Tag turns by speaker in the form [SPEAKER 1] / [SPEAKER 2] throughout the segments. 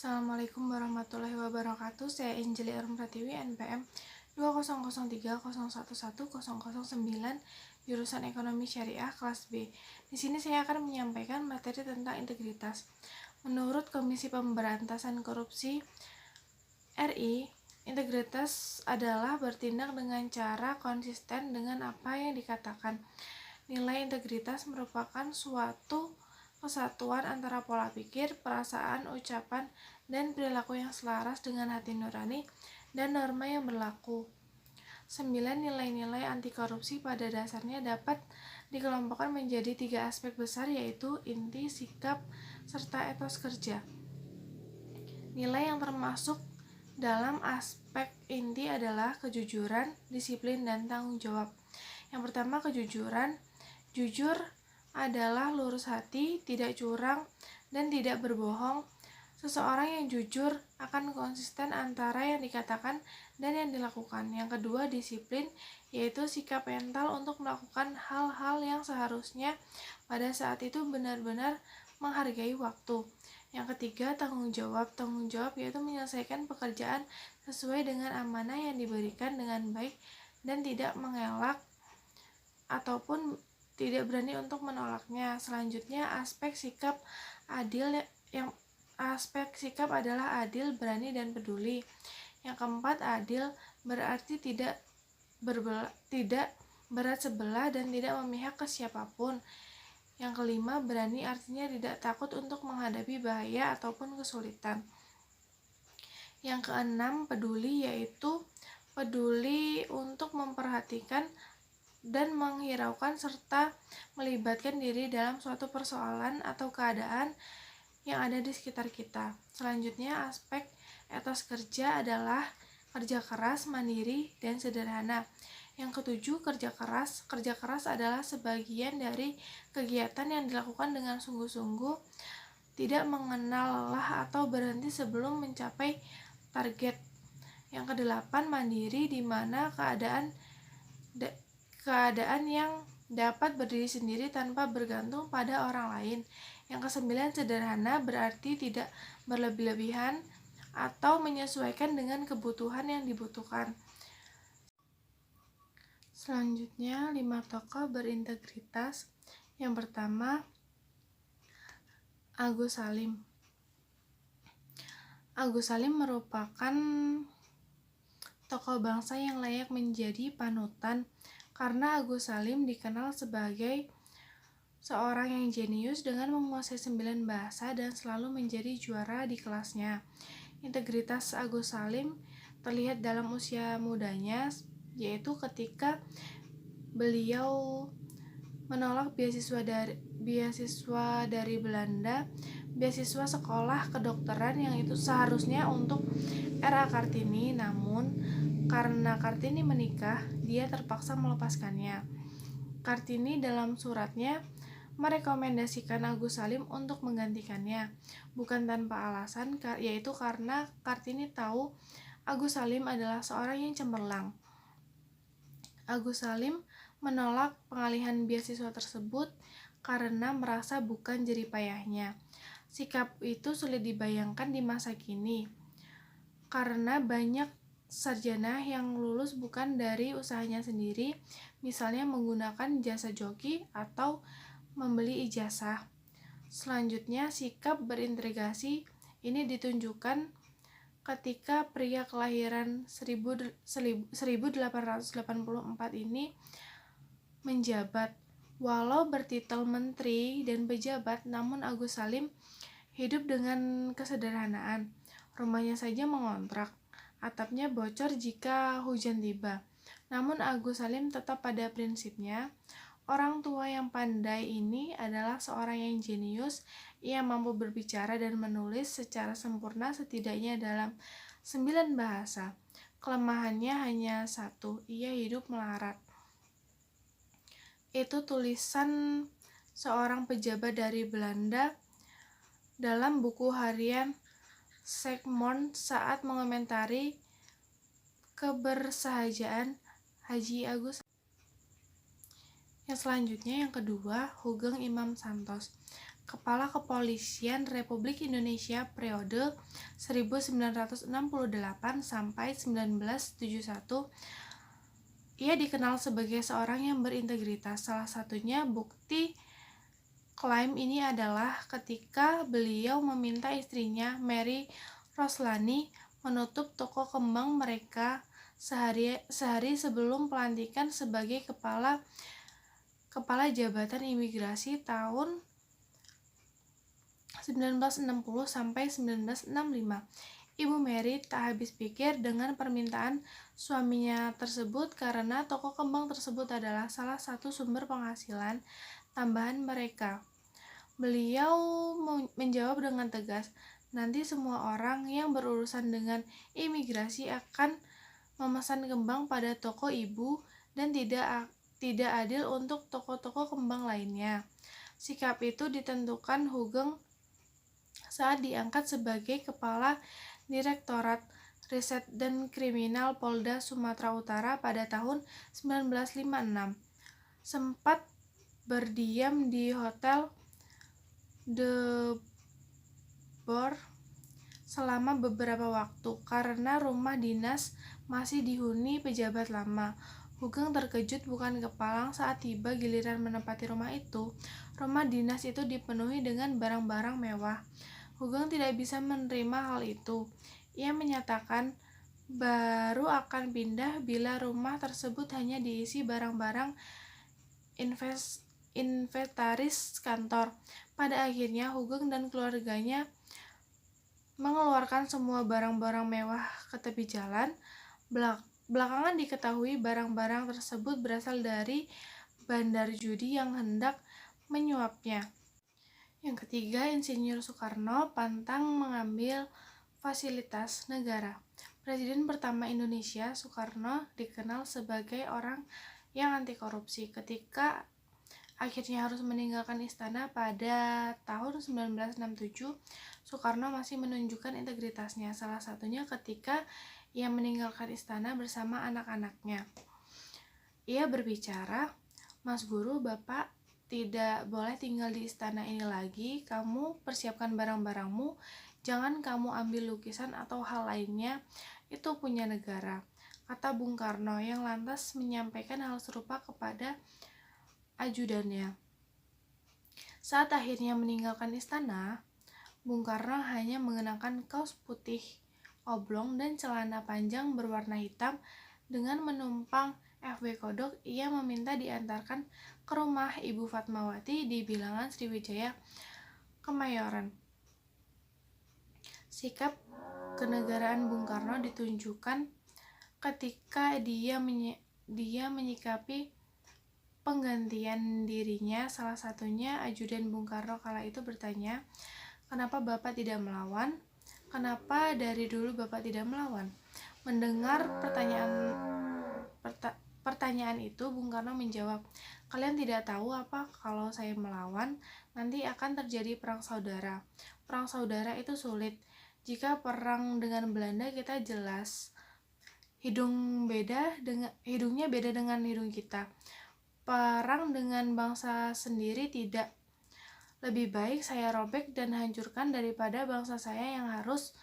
[SPEAKER 1] Assalamualaikum warahmatullahi wabarakatuh. Saya Anjeli Arum Pratiwi, NPM 20030110009, jurusan Ekonomi Syariah kelas B. Di sini saya akan menyampaikan materi tentang integritas. Menurut Komisi Pemberantasan Korupsi RI, integritas adalah bertindak dengan cara konsisten dengan apa yang dikatakan. Nilai integritas merupakan suatu kesatuan antara pola pikir, perasaan, ucapan, dan perilaku yang selaras dengan hati nurani dan norma yang berlaku. 9 nilai-nilai anti korupsi pada dasarnya dapat dikelompokkan menjadi 3 aspek besar, yaitu inti, sikap, serta etos kerja. Nilai yang termasuk dalam aspek inti adalah kejujuran, disiplin, dan tanggung jawab. Yang pertama, kejujuran. Jujur adalah lurus hati, tidak curang, dan tidak berbohong. Seseorang yang jujur akan konsisten antara yang dikatakan dan yang dilakukan. Yang kedua, disiplin, yaitu sikap mental untuk melakukan hal-hal yang seharusnya pada saat itu benar-benar menghargai waktu. Yang ketiga, tanggung jawab. Tanggung jawab yaitu menyelesaikan pekerjaan sesuai dengan amanah yang diberikan dengan baik dan tidak mengelak ataupun tidak berani untuk menolaknya. Selanjutnya, aspek sikap adalah adil, berani, dan peduli. Yang keempat, adil berarti tidak berat sebelah dan tidak memihak ke siapapun. Yang kelima, berani artinya tidak takut untuk menghadapi bahaya ataupun kesulitan. Yang keenam, peduli, yaitu peduli untuk memperhatikan dan menghiraukan serta melibatkan diri dalam suatu persoalan atau keadaan yang ada di sekitar kita. Selanjutnya, aspek etos kerja adalah kerja keras, mandiri, dan sederhana. Yang ketujuh, kerja keras. Kerja keras adalah sebagian dari kegiatan yang dilakukan dengan sungguh-sungguh, tidak mengenal lelah atau berhenti sebelum mencapai target. Yang kedelapan, mandiri, di mana keadaan yang dapat berdiri sendiri tanpa bergantung pada orang lain. Yang kesembilan, sederhana, berarti tidak berlebih-lebihan atau menyesuaikan dengan kebutuhan yang dibutuhkan. Selanjutnya, 5 tokoh berintegritas. Yang pertama, Agus Salim. Agus Salim merupakan tokoh bangsa yang layak menjadi panutan karena Agus Salim dikenal sebagai seorang yang jenius dengan menguasai 9 bahasa dan selalu menjadi juara di kelasnya. Integritas Agus Salim terlihat dalam usia mudanya, yaitu ketika beliau menolak beasiswa dari Belanda, beasiswa sekolah kedokteran yang itu seharusnya untuk R.A. Kartini, namun karena Kartini menikah, dia terpaksa melepaskannya. Kartini dalam suratnya merekomendasikan Agus Salim untuk menggantikannya, bukan tanpa alasan, yaitu karena Kartini tahu Agus Salim adalah seorang yang cemerlang. Agus Salim menolak pengalihan beasiswa tersebut karena merasa bukan jeripayahnya. Sikap itu sulit dibayangkan di masa kini, karena banyak sarjana yang lulus bukan dari usahanya sendiri, misalnya menggunakan jasa joki atau membeli ijazah. Selanjutnya, sikap berintegrasi ini ditunjukkan ketika pria kelahiran 1884 ini menjabat. Walau bertitel menteri dan pejabat, namun Agus Salim hidup dengan kesederhanaan. Rumahnya saja mengontrak, atapnya bocor jika hujan tiba. Namun Agus Salim tetap pada prinsipnya. Orang tua yang pandai ini adalah seorang yang jenius. Ia mampu berbicara dan menulis secara sempurna setidaknya dalam 9 bahasa. Kelemahannya hanya satu, ia hidup melarat. Itu tulisan seorang pejabat dari Belanda dalam buku harian Segmont saat mengomentari kebersahajaan Haji Agus. Yang selanjutnya, yang kedua, Hugeng Imam Santos. Kepala Kepolisian Republik Indonesia periode 1968 sampai 1971. Ia dikenal sebagai seorang yang berintegritas. Salah satunya bukti klaim ini adalah ketika beliau meminta istrinya Mary Roslani menutup toko kembang mereka sehari sebelum pelantikan sebagai kepala Jabatan Imigrasi tahun 1960 sampai 1965. Ibu Mary tak habis pikir dengan permintaan suaminya tersebut karena toko kembang tersebut adalah salah satu sumber penghasilan tambahan mereka. Beliau menjawab dengan tegas, nanti semua orang yang berurusan dengan imigrasi akan memesan kembang pada toko ibu dan tidak adil untuk toko-toko kembang lainnya. Sikap itu ditentukan Hugeng saat diangkat sebagai Kepala Direktorat Riset dan Kriminal Polda Sumatera Utara pada tahun 1956. Sempat berdiam di Hotel De Boer selama beberapa waktu karena rumah dinas masih dihuni pejabat lama. Hugeng terkejut bukan kepalang saat tiba giliran menempati rumah itu. Rumah dinas itu dipenuhi dengan barang-barang mewah. Hugeng tidak bisa menerima hal itu. Ia menyatakan baru akan pindah bila rumah tersebut hanya diisi barang-barang inventaris kantor. Pada akhirnya Hugeng dan keluarganya mengeluarkan semua barang-barang mewah ke tepi jalan. Belakangan diketahui barang-barang tersebut berasal dari bandar judi yang hendak menyuapnya. Yang ketiga, Insinyur Soekarno pantang mengambil fasilitas negara. Presiden pertama Indonesia, Soekarno, dikenal sebagai orang yang anti korupsi. Ketika akhirnya harus meninggalkan istana pada tahun 1967, Soekarno masih menunjukkan integritasnya, salah satunya ketika ia meninggalkan istana bersama anak-anaknya. Ia berbicara, "Mas Guru, Bapak tidak boleh tinggal di istana ini lagi. Kamu persiapkan barang-barangmu, jangan kamu ambil lukisan atau hal lainnya, itu punya negara," kata Bung Karno yang lantas menyampaikan hal serupa kepada ajudannya. Saat akhirnya meninggalkan istana, Bung Karno hanya mengenakan kaos putih oblong dan celana panjang berwarna hitam. Dengan menumpang FW Kodok, ia meminta diantarkan ke rumah Ibu Fatmawati di Bilangan Sriwijaya, Kemayoran. Sikap kenegaraan Bung Karno ditunjukkan ketika dia menyikapi penggantian dirinya. Salah satunya ajudan Bung Karno kala itu bertanya, "Kenapa Bapak tidak melawan? Kenapa dari dulu Bapak tidak melawan?" Mendengar pertanyaan itu, Bung Karno menjawab, "Kalian tidak tahu apa kalau saya melawan, nanti akan terjadi perang saudara. Perang saudara itu sulit. Jika perang dengan Belanda kita jelas hidungnya beda dengan hidung kita. Perang dengan bangsa sendiri tidak. Lebih baik saya robek dan hancurkan daripada bangsa saya yang harus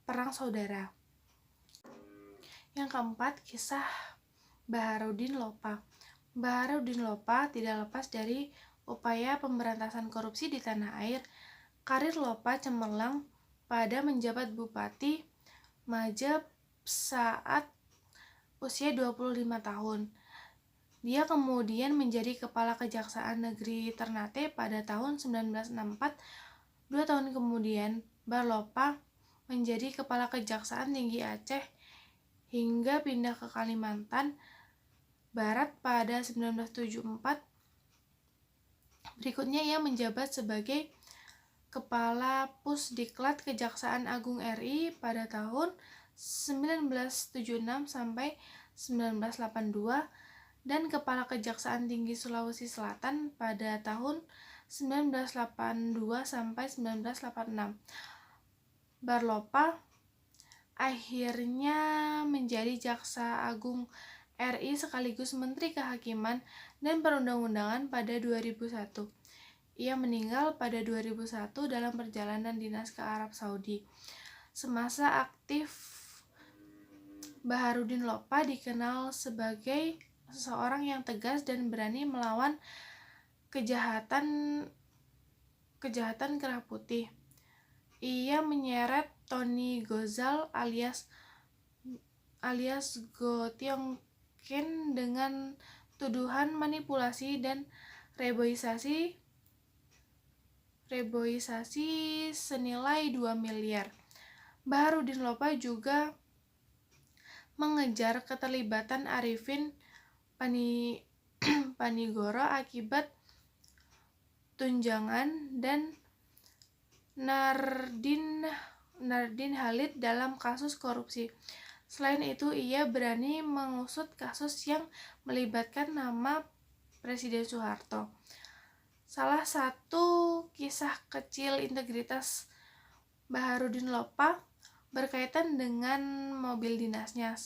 [SPEAKER 1] perang saudara." Yang keempat, kisah Baharudin Lopa. Baharudin Lopa tidak lepas dari upaya pemberantasan korupsi di tanah air. Karir Lopa cemerlang pada menjabat Bupati Majap saat usia 25 tahun. Dia kemudian menjadi Kepala Kejaksaan Negeri Ternate pada tahun 1964. 2 tahun kemudian, Lopa menjadi Kepala Kejaksaan Tinggi Aceh hingga pindah ke Kalimantan Barat pada 1974. Berikutnya ia menjabat sebagai Kepala Pusdiklat Kejaksaan Agung RI pada tahun 1976 sampai 1982 dan Kepala Kejaksaan Tinggi Sulawesi Selatan pada tahun 1982 sampai 1986. Lopa akhirnya menjadi Jaksa Agung RI sekaligus Menteri Kehakiman dan Perundang-undangan pada 2001. Ia meninggal pada 2001 dalam perjalanan dinas ke Arab Saudi. Semasa aktif, Baharudin Lopa dikenal sebagai seseorang yang tegas dan berani melawan kejahatan kerah putih. Ia menyeret Tony Gozal alias Go Tiong Kin dengan tuduhan manipulasi dan reboisasi senilai 2 miliar. Baharudin Lopa juga mengejar keterlibatan Arifin Panigoro akibat tunjangan dan Nardin Halid dalam kasus korupsi. Selain itu, ia berani mengusut kasus yang melibatkan nama Presiden Soeharto. Salah satu kisah kecil integritas Baharudin Lopa berkaitan dengan mobil dinasnya.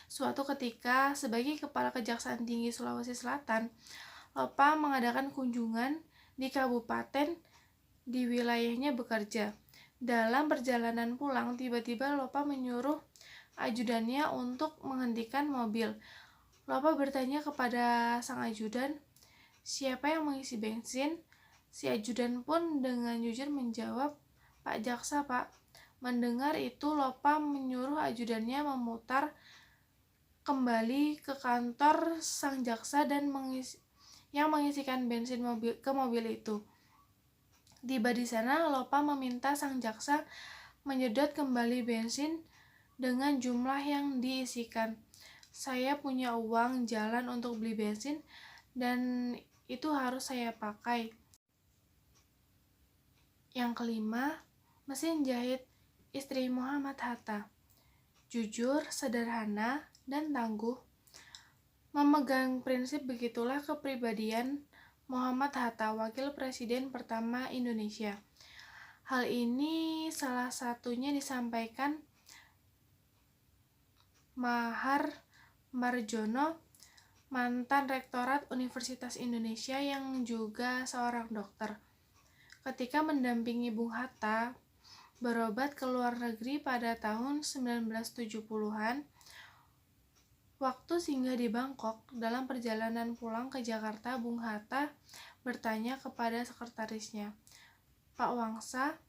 [SPEAKER 1] Suatu ketika, sebagai Kepala Kejaksaan Tinggi Sulawesi Selatan, Lopa mengadakan kunjungan di kabupaten di wilayahnya bekerja. Dalam perjalanan pulang, tiba-tiba Lopa menyuruh ajudannya untuk menghentikan mobil. Lopa bertanya kepada sang ajudan, "Siapa yang mengisi bensin?" Si ajudan pun dengan jujur menjawab, "Pak Jaksa, Pak." Mendengar itu, Lopa menyuruh ajudannya memutar kembali ke kantor sang jaksa dan mengisikan bensin ke mobil itu. Tiba di sana, Lopa meminta sang jaksa menyedot kembali bensin dengan jumlah yang diisikan. "Saya punya uang jalan untuk beli bensin dan itu harus saya pakai." Yang kelima, mesin jahit istri Muhammad Hatta. Jujur, sederhana, dan tangguh. Memegang prinsip begitulah kepribadian Muhammad Hatta, wakil presiden pertama Indonesia. Hal ini salah satunya disampaikan Mahar Marjono, mantan rektorat Universitas Indonesia yang juga seorang dokter, ketika mendampingi Bung Hatta berobat ke luar negeri pada tahun 1970-an. Waktu singgah di Bangkok, dalam perjalanan pulang ke Jakarta, Bung Hatta bertanya kepada sekretarisnya, "Pak Wangsa,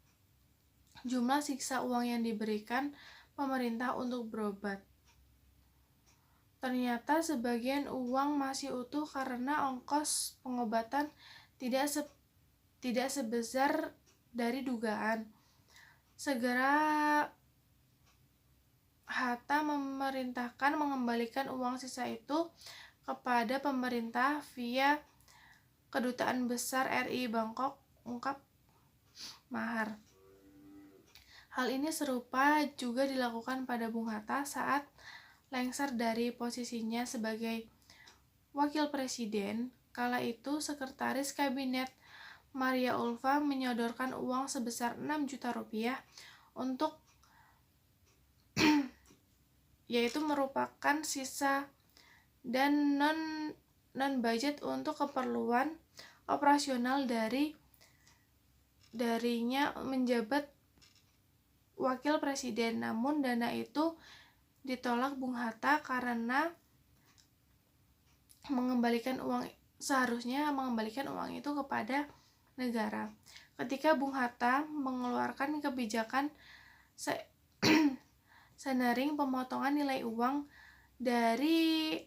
[SPEAKER 1] jumlah sisa uang yang diberikan pemerintah untuk berobat." Ternyata sebagian uang masih utuh karena ongkos pengobatan tidak sebesar dari dugaan. Segera Hatta memerintahkan mengembalikan uang sisa itu kepada pemerintah via Kedutaan Besar RI Bangkok, ungkap Mahar. Hal ini serupa juga dilakukan pada Bung Hatta saat lengser dari posisinya sebagai wakil presiden. Kala itu, sekretaris kabinet Maria Ulfa menyodorkan uang sebesar 6 juta rupiah untuk yaitu merupakan sisa dan non-budget untuk keperluan operasional darinya menjabat wakil presiden. Namun dana itu ditolak Bung Hatta karena seharusnya mengembalikan uang itu kepada negara. Ketika Bung Hatta mengeluarkan kebijakan senering pemotongan nilai uang dari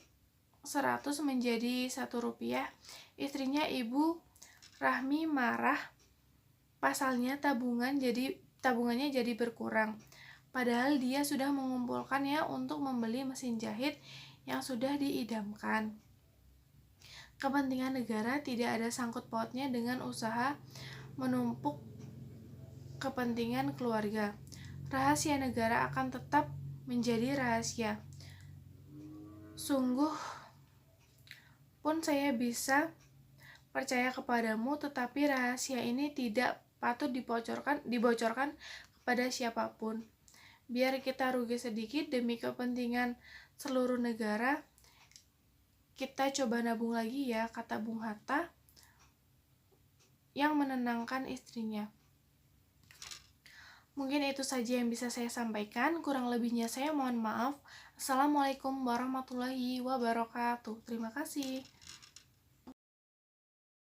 [SPEAKER 1] 100 menjadi 1 rupiah, istrinya Ibu Rahmi marah. Pasalnya tabungannya jadi berkurang. Padahal dia sudah mengumpulkannya untuk membeli mesin jahit yang sudah diidamkan. Kepentingan negara tidak ada sangkut pautnya dengan usaha menumpuk kepentingan keluarga. Rahasia negara akan tetap menjadi rahasia. Sungguh pun saya bisa percaya kepadamu, tetapi rahasia ini tidak patut dibocorkan kepada siapapun. Biar kita rugi sedikit demi kepentingan seluruh negara, kita coba nabung lagi ya, kata Bung Hatta. yang menenangkan istrinya. Mungkin itu saja yang bisa saya sampaikan, kurang lebihnya saya mohon maaf. Assalamualaikum warahmatullahi wabarakatuh. Terima kasih.